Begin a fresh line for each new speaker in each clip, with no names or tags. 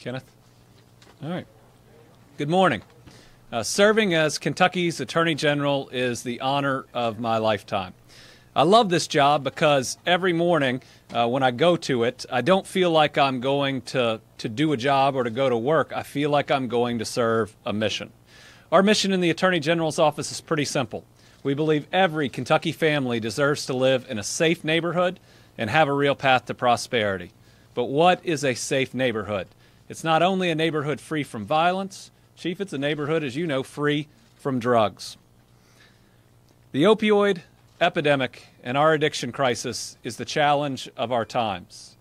Kenneth? All right. Good morning. Serving as Kentucky's Attorney General is the honor of my lifetime. I love this job because every morning when I go to it, I don't feel like I'm going to do a job or to go to work. I feel like I'm going to serve a mission. Our mission in the Attorney General's office is pretty simple. We believe every Kentucky family deserves to live in a safe neighborhood and have a real path to prosperity. But what is a safe neighborhood? It's not only a neighborhood free from violence, Chief, it's a neighborhood, as you know, free from drugs. The opioid epidemic and our addiction crisis is the challenge of our times.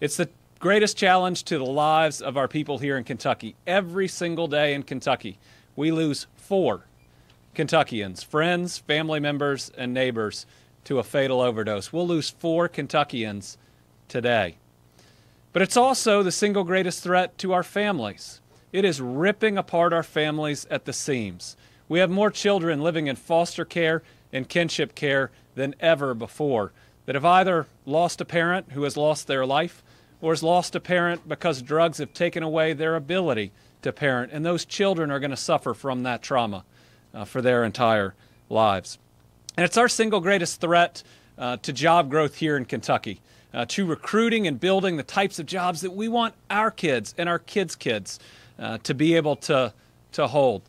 It's the greatest challenge to the lives of our people here in Kentucky. Every single day in Kentucky, we lose 4 Kentuckians, friends, family members, and neighbors to a fatal overdose. We'll lose 4 Kentuckians today. But it's also the single greatest threat to our families. It is ripping apart our families at the seams. We have more children living in foster care and kinship care than ever before that have either lost a parent who has lost their life or has lost a parent because drugs have taken away their ability to parent. And those children are going to suffer from that trauma for their entire lives. And it's our single greatest threat to job growth here in Kentucky. To recruiting and building the types of jobs that we want our kids and our kids' kids to be able to hold.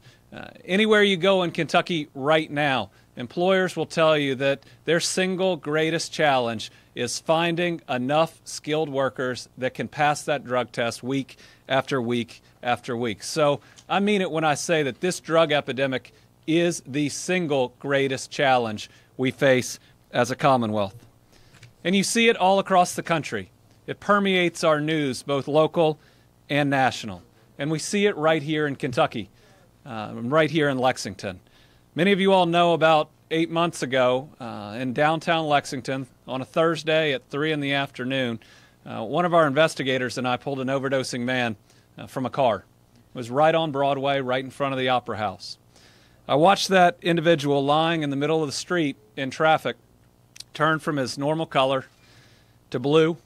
Anywhere you go in Kentucky right now, employers will tell you that their single greatest challenge is finding enough skilled workers that can pass that drug test week after week after week. So I mean it when I say that this drug epidemic is the single greatest challenge we face as a Commonwealth. And you see it all across the country. It permeates our news, both local and national. And we see it right here in Kentucky, right here in Lexington. Many of you all know about 8 months ago in downtown Lexington on a Thursday at 3 in the afternoon, one of our investigators and I pulled an overdosing man from a car. It was right on Broadway, right in front of the Opera House. I watched that individual lying in the middle of the street in traffic turn from his normal color to blue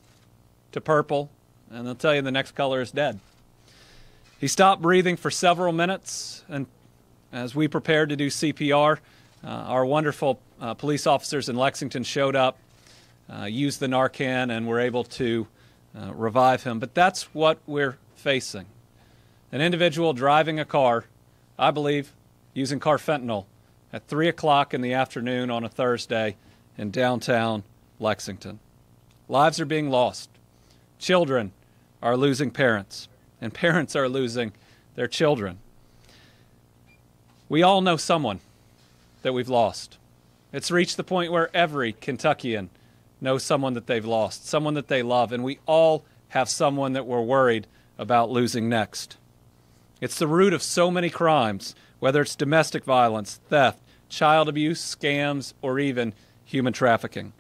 to purple, and they'll tell you the next color is dead. He stopped breathing for several minutes, and as we prepared to do CPR, our wonderful police officers in Lexington showed up, used the Narcan, and were able to revive him. But that's what we're facing. An individual driving a car, I believe, using carfentanil at 3 o'clock in the afternoon on a Thursday in downtown Lexington. Lives are being lost. Children are losing parents, and parents are losing their children. We all know someone that we've lost. It's reached the point where every Kentuckian knows someone that they've lost, someone that they love, and we all have someone that we're worried about losing next. It's the root of so many crimes, whether it's domestic violence, theft, child abuse, scams, or even human trafficking.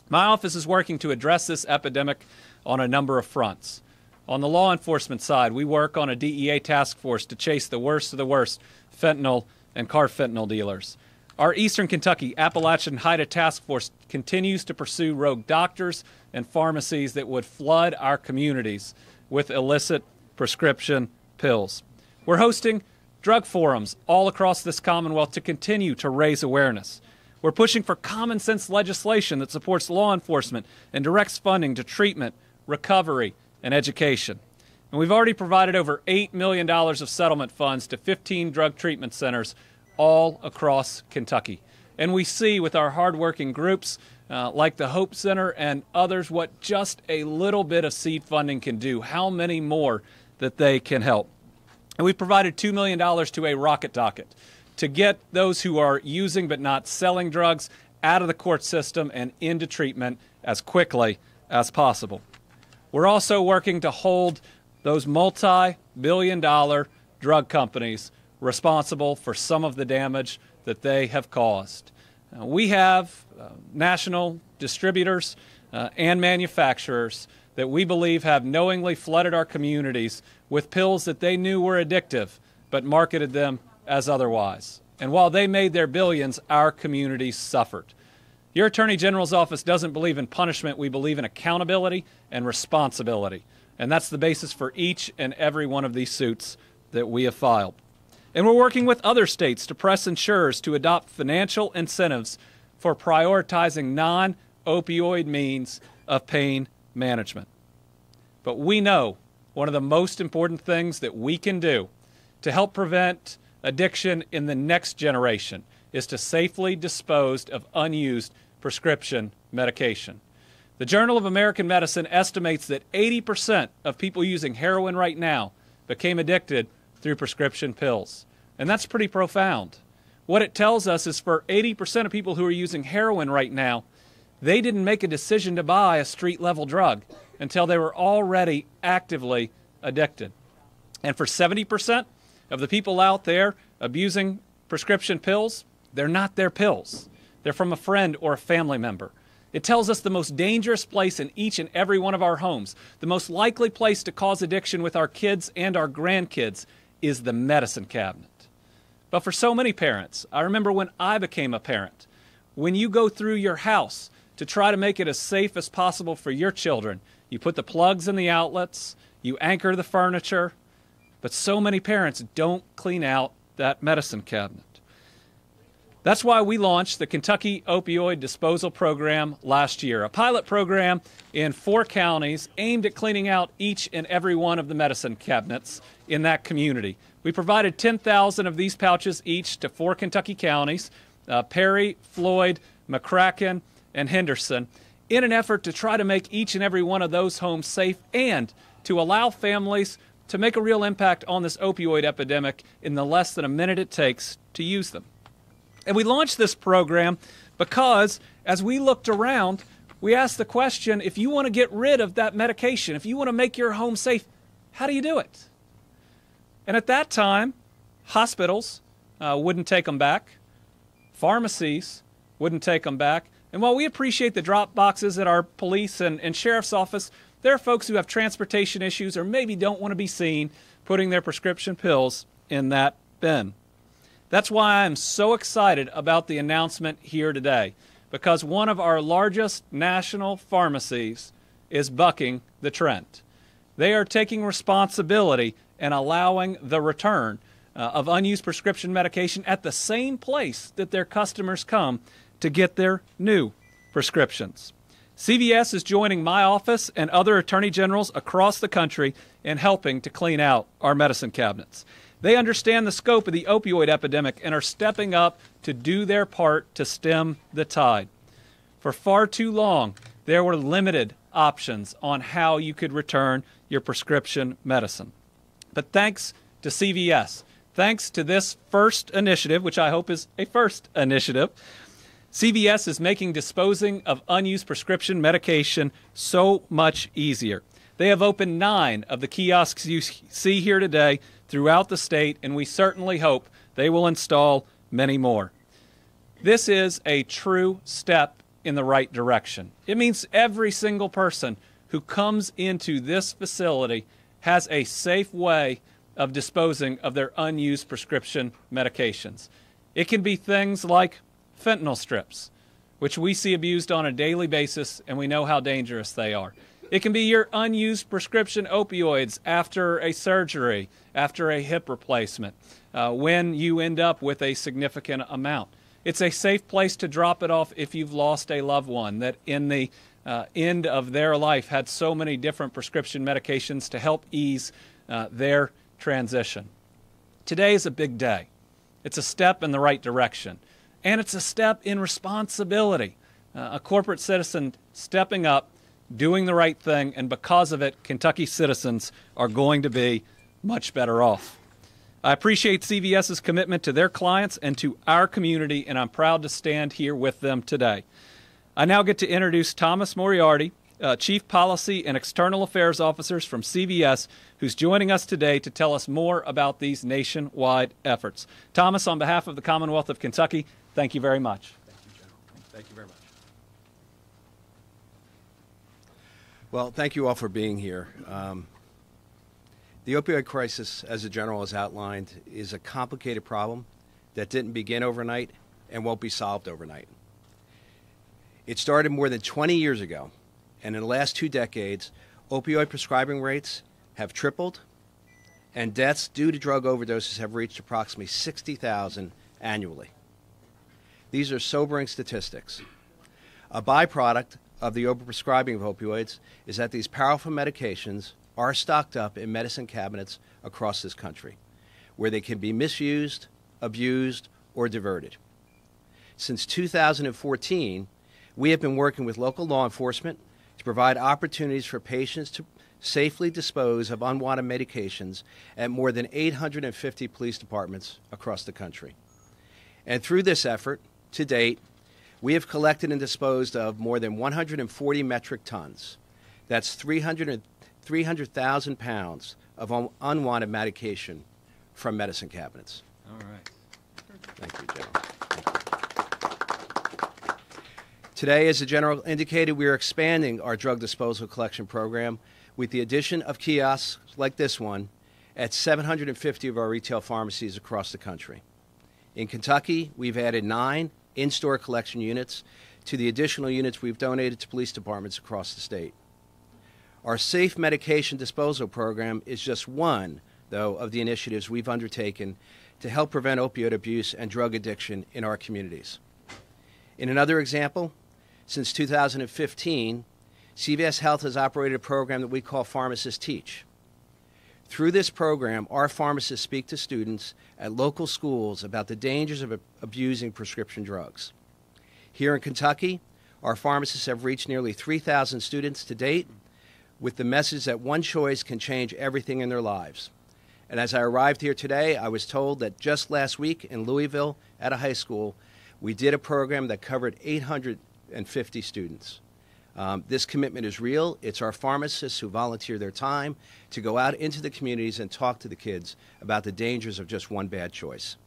My office is working to address this epidemic on a number of fronts. On the law enforcement side, we work on a DEA task force to chase the worst of the worst fentanyl and carfentanil dealers. Our Eastern Kentucky Appalachian HIDTA task force continues to pursue rogue doctors and pharmacies that would flood our communities with illicit prescription pills. We're hosting drug forums all across this Commonwealth to continue to raise awareness. We're pushing for common sense legislation that supports law enforcement and directs funding to treatment, recovery, and education. And we've already provided over $8 million of settlement funds to 15 drug treatment centers all across Kentucky. And we see with our hardworking groups like the Hope Center and others what just a little bit of seed funding can do, how many more that they can help. And we've provided $2 million to a rocket docket to get those who are using but not selling drugs out of the court system and into treatment as quickly as possible. We're also working to hold those multi-billion-dollar drug companies responsible for some of the damage that they have caused. We have national distributors and manufacturers that we believe have knowingly flooded our communities with pills that they knew were addictive, but marketed them as otherwise. And while they made their billions, our communities suffered. Your Attorney General's office doesn't believe in punishment. We believe in accountability and responsibility. And that's the basis for each and every one of these suits that we have filed. And we're working with other states to press insurers to adopt financial incentives for prioritizing non-opioid means of pain management. But we know one of the most important things that we can do to help prevent addiction in the next generation is to safely dispose of unused prescription medication. The Journal of American Medicine estimates that 80% of people using heroin right now became addicted through prescription pills. And that's pretty profound. What it tells us is for 80% of people who are using heroin right now, they didn't make a decision to buy a street-level drug until they were already actively addicted. And for 70% of the people out there abusing prescription pills, they're not their pills. They're from a friend or a family member. It tells us the most dangerous place in each and every one of our homes, the most likely place to cause addiction with our kids and our grandkids, is the medicine cabinet. But for so many parents, I remember when I became a parent, when you go through your house to try to make it as safe as possible for your children, you put the plugs in the outlets, you anchor the furniture, but so many parents don't clean out that medicine cabinet. That's why we launched the Kentucky Opioid Disposal Program last year, a pilot program in 4 counties aimed at cleaning out each and every one of the medicine cabinets in that community. We provided 10,000 of these pouches each to 4 Kentucky counties, Perry, Floyd, McCracken, and Henderson, in an effort to try to make each and every one of those homes safe and to allow families to make a real impact on this opioid epidemic in the less than a minute it takes to use them. And we launched this program because as we looked around, we asked the question, if you want to get rid of that medication, if you want to make your home safe, how do you do it? And at that time, hospitals wouldn't take them back. Pharmacies wouldn't take them back. And while we appreciate the drop boxes at our police and sheriff's office, there are folks who have transportation issues or maybe don't want to be seen putting their prescription pills in that bin. That's why I'm so excited about the announcement here today, because one of our largest national pharmacies is bucking the trend. They are taking responsibility and allowing the return of unused prescription medication at the same place that their customers come to get their new prescriptions. CVS is joining my office and other attorney generals across the country in helping to clean out our medicine cabinets. They understand the scope of the opioid epidemic and are stepping up to do their part to stem the tide. For far too long, there were limited options on how you could return your prescription medicine. But thanks to CVS, thanks to this first initiative, which I hope is a first initiative, CVS is making disposing of unused prescription medication so much easier. They have opened 9 of the kiosks you see here today throughout the state, and we certainly hope they will install many more. This is a true step in the right direction. It means every single person who comes into this facility has a safe way of disposing of their unused prescription medications. It can be things like fentanyl strips, which we see abused on a daily basis, and we know how dangerous they are. It can be your unused prescription opioids after a surgery, after a hip replacement, when you end up with a significant amount. It's a safe place to drop it off if you've lost a loved one that in the end of their life had so many different prescription medications to help ease their transition. Today is a big day. It's a step in the right direction, and it's a step in responsibility. A corporate citizen stepping up, doing the right thing, and because of it, Kentucky citizens are going to be much better off. I appreciate CVS's commitment to their clients and to our community, and I'm proud to stand here with them today. I now get to introduce Thomas Moriarty, Chief Policy and External Affairs Officers from CVS, who's joining us today to tell us more about these nationwide efforts. Thomas, on behalf of the Commonwealth of Kentucky, thank you very much.
Thank you, General. Thank you very much. Well, thank you all for being here. The opioid crisis, as the General has outlined, is a complicated problem that didn't begin overnight and won't be solved overnight. It started more than 20 years ago, and in the last 2 decades, Opioid prescribing rates have tripled, and deaths due to drug overdoses have reached approximately 60,000 annually. These are sobering statistics. A byproduct of the overprescribing of opioids is that these powerful medications are stocked up in medicine cabinets across this country, where they can be misused, abused, or diverted. Since 2014, we have been working with local law enforcement to provide opportunities for patients to safely dispose of unwanted medications at more than 850 police departments across the country. And through this effort, to date, we have collected and disposed of more than 140 metric tons. That's 300,000 pounds of unwanted medication from medicine cabinets.
All right.
Thank you, General. Today, as the General indicated, we are expanding our drug disposal collection program with the addition of kiosks like this one at 750 of our retail pharmacies across the country. In Kentucky, we've added 9 in-store collection units to the additional units we've donated to police departments across the state. Our safe medication disposal program is just one, though, of the initiatives we've undertaken to help prevent opioid abuse and drug addiction in our communities. In another example, since 2015, CVS Health has operated a program that we call Pharmacists Teach. Through this program, our pharmacists speak to students at local schools about the dangers of abusing prescription drugs. Here in Kentucky, our pharmacists have reached nearly 3,000 students to date with the message that one choice can change everything in their lives. And as I arrived here today, I was told that just last week in Louisville at a high school, we did a program that covered 850 students. This commitment is real. It's our pharmacists who volunteer their time to go out into the communities and talk to the kids about the dangers of just one bad choice.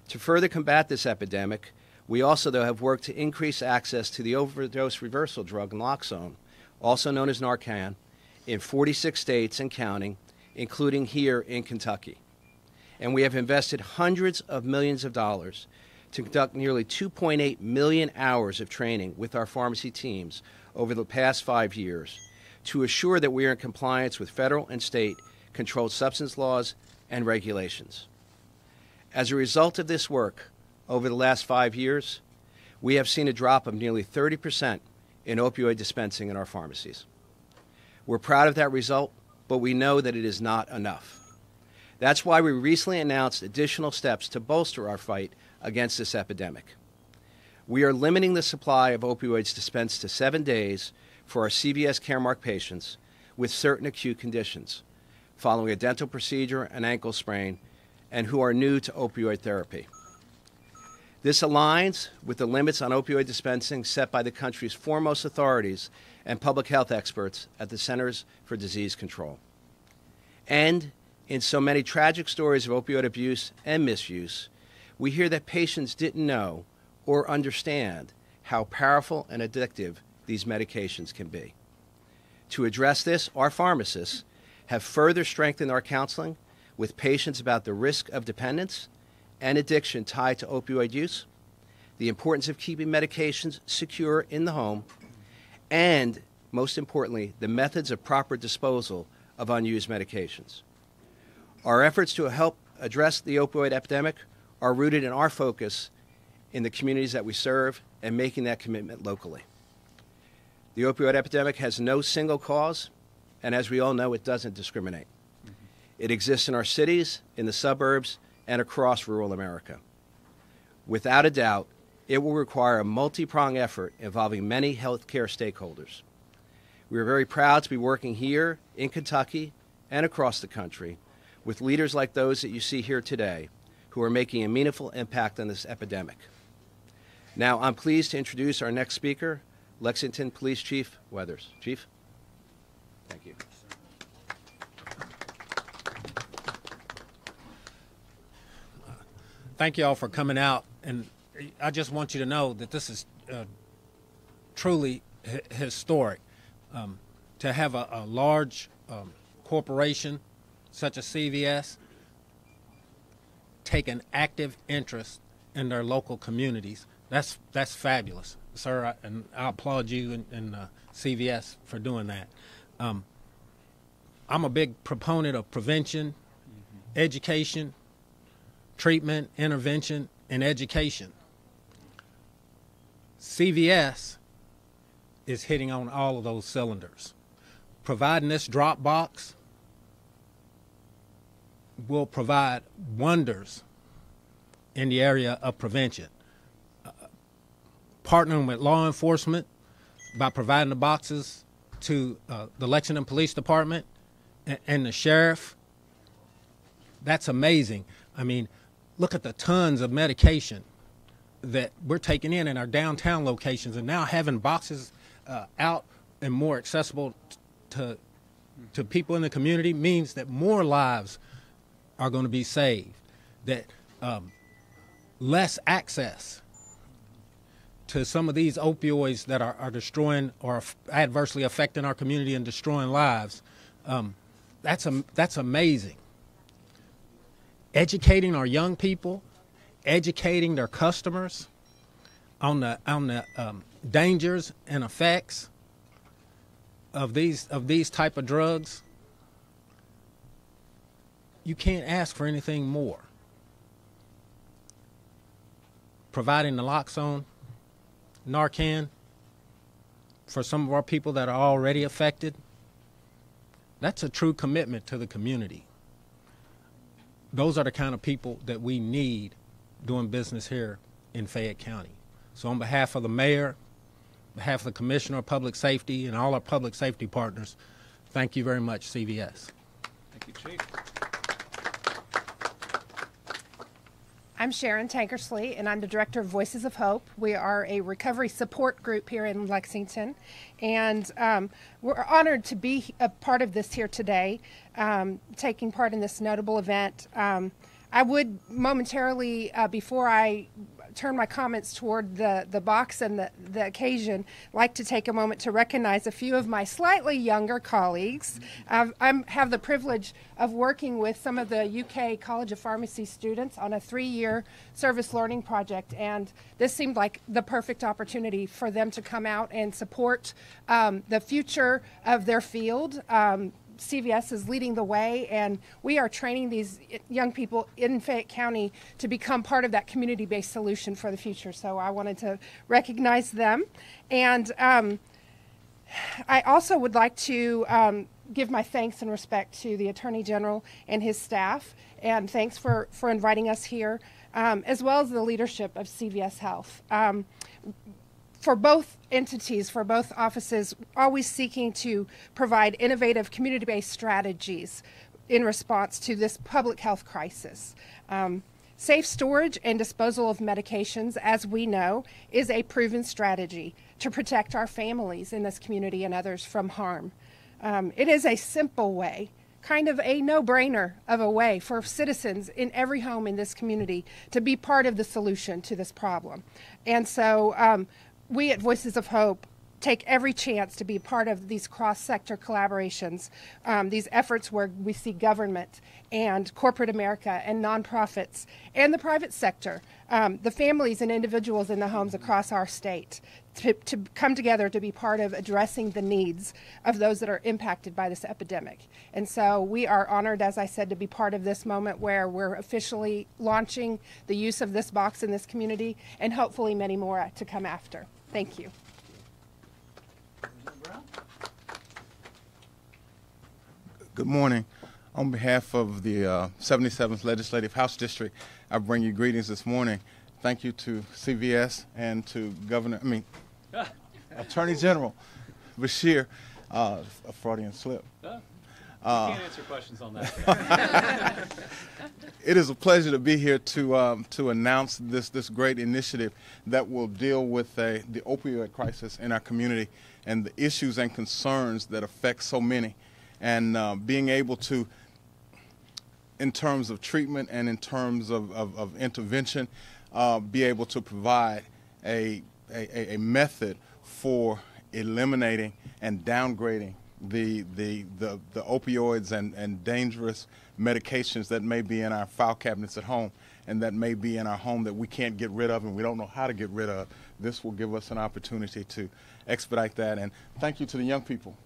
To further combat this epidemic, we also, though, have worked to increase access to the overdose reversal drug naloxone, also known as Narcan, in 46 states and counting, including here in Kentucky. And we have invested hundreds of millions of dollars to conduct nearly 2.8 million hours of training with our pharmacy teams over the past 5 years to assure that we are in compliance with federal and state controlled substance laws and regulations. As a result of this work, over the last 5 years, we have seen a drop of nearly 30% in opioid dispensing in our pharmacies. We're proud of that result, but we know that it is not enough. That's why we recently announced additional steps to bolster our fight against this epidemic. We are limiting the supply of opioids dispensed to 7 days for our CVS Caremark patients with certain acute conditions, following a dental procedure, an ankle sprain, and who are new to opioid therapy. This aligns with the limits on opioid dispensing set by the country's foremost authorities and public health experts at the Centers for Disease Control. And in so many tragic stories of opioid abuse and misuse, we hear that patients didn't know or understand how powerful and addictive these medications can be. To address this, our pharmacists have further strengthened our counseling with patients about the risk of dependence and addiction tied to opioid use, the importance of keeping medications secure in the home, and, most importantly, the methods of proper disposal of unused medications. Our efforts to help address the opioid epidemic are rooted in our focus in the communities that we serve and making that commitment locally. The opioid epidemic has no single cause, and as we all know, it doesn't discriminate. It exists in our cities, in the suburbs, and across rural America. Without a doubt, it will require a multi-pronged effort involving many healthcare stakeholders. We are very proud to be working here in Kentucky and across the country with leaders like those that you see here today who are making a meaningful impact on this epidemic. Now, I'm pleased to introduce our next speaker, Lexington Police Chief Weathers. Chief? Thank you.
Thank you all for coming out, and I just want you to know that this is truly historic. To have a large corporation such as CVS take an active interest in their local communities, that's fabulous, sir, and I applaud you and CVS for doing that. I'm a big proponent of prevention, education, treatment, intervention, and education. CVS is hitting on all of those cylinders. Providing this drop box will provide wonders in the area of prevention. Partnering with law enforcement by providing the boxes to the Lexington Police Department and the sheriff, that's amazing. I mean, look at the tons of medication that we're taking in our downtown locations, and now having boxes out and more accessible to people in the community means that more lives are going to be saved, that less access to some of these opioids that are destroying or adversely affecting our community and destroying lives. That's amazing. Educating our young people, educating their customers on the dangers and effects of these type of drugs. You can't ask for anything more. Providing naloxone, Narcan for some of our people that are already affected, that's a true commitment to the community. Those are the kind of people that we need doing business here in Fayette County. So on behalf of the mayor, on behalf of the Commissioner of Public Safety and all our public safety partners, thank you very much, CVS.
Thank you, Chief.
I'm Sharon Tankersley, and I'm the director of Voices of Hope. We are a recovery support group here in Lexington, and we're honored to be a part of this here today, taking part in this notable event. I would momentarily, before I turn my comments toward the box and the occasion, like to take a moment to recognize a few of my slightly younger colleagues. I have the privilege of working with some of the UK College of Pharmacy students on a 3-year service learning project, and this seemed like the perfect opportunity for them to come out and support the future of their field. CVS is leading the way, and we are training these young people in Fayette County to become part of that community-based solution for the future. So I wanted to recognize them. And I also would like to give my thanks and respect to the Attorney General and his staff, and thanks for inviting us here, as well as the leadership of CVS Health. For both entities, for both offices, always seeking to provide innovative community-based strategies in response to this public health crisis. Safe storage and disposal of medications, as we know, is a proven strategy to protect our families in this community and others from harm. It is a simple way, kind of a no-brainer of a way for citizens in every home in this community to be part of the solution to this problem. And so we at Voices of Hope take every chance to be part of these cross-sector collaborations, these efforts where we see government and corporate America and nonprofits and the private sector, the families and individuals in the homes across our state to come together to be part of addressing the needs of those that are impacted by this epidemic. And so we are honored, as I said, to be part of this moment where we're officially launching the use of this box in this community, and hopefully many more to come after. Thank you.
Good morning. On behalf of the 77th Legislative House District, I bring you greetings this morning. Thank you to CVS and to Attorney General Beshear, a Freudian slip.
You can't answer questions on that.
It is a pleasure to be here to announce this great initiative that will deal with the opioid crisis in our community and the issues and concerns that affect so many, and being able to, in terms of treatment and in terms of intervention, be able to provide a method for eliminating and downgrading the opioids and dangerous medications that may be in our file cabinets at home and that may be in our home that we can't get rid of and we don't know how to get rid of. This will give us an opportunity to expedite that. And thank you to the young people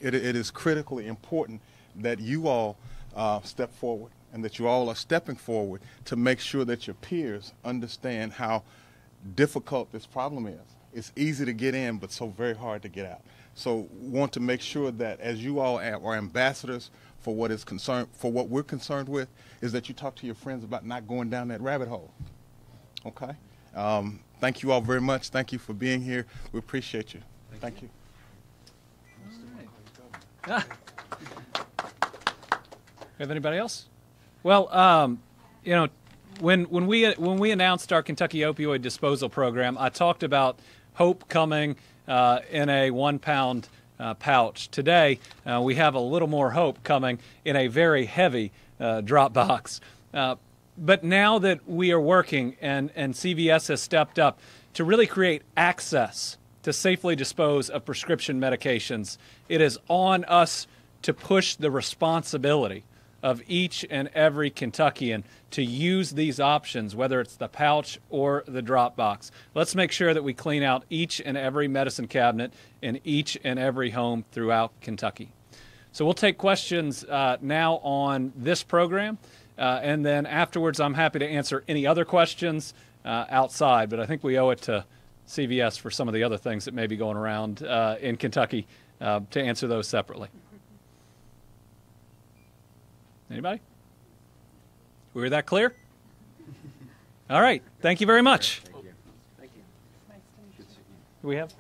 it is critically important that you all step forward and that you all are stepping forward to make sure that your peers understand how difficult this problem is. It's easy to get in, but so very hard to get out. So want to make sure that as you all are ambassadors for what is concerned, for what we're concerned with, is that you talk to your friends about not going down that rabbit hole. Okay? Thank you all very much. Thank you for being here. We appreciate you. Thank you.
We have anybody else? Well, you know, when we announced our Kentucky Opioid Disposal Program, I talked about hope coming in a 1-pound pouch. Today, we have a little more hope coming in a very heavy drop box. But now that we are working and CVS has stepped up to really create access to safely dispose of prescription medications, it is on us to push the responsibility of each and every Kentuckian to use these options, whether it's the pouch or the drop box. Let's make sure that we clean out each and every medicine cabinet in each and every home throughout Kentucky. So we'll take questions now on this program, and then afterwards I'm happy to answer any other questions outside, but I think we owe it to CVS for some of the other things that may be going around in Kentucky to answer those separately. Anybody? We that clear? All right. Thank you very much.
Thank you. Thank you.
Nice to meet you.
Do we have?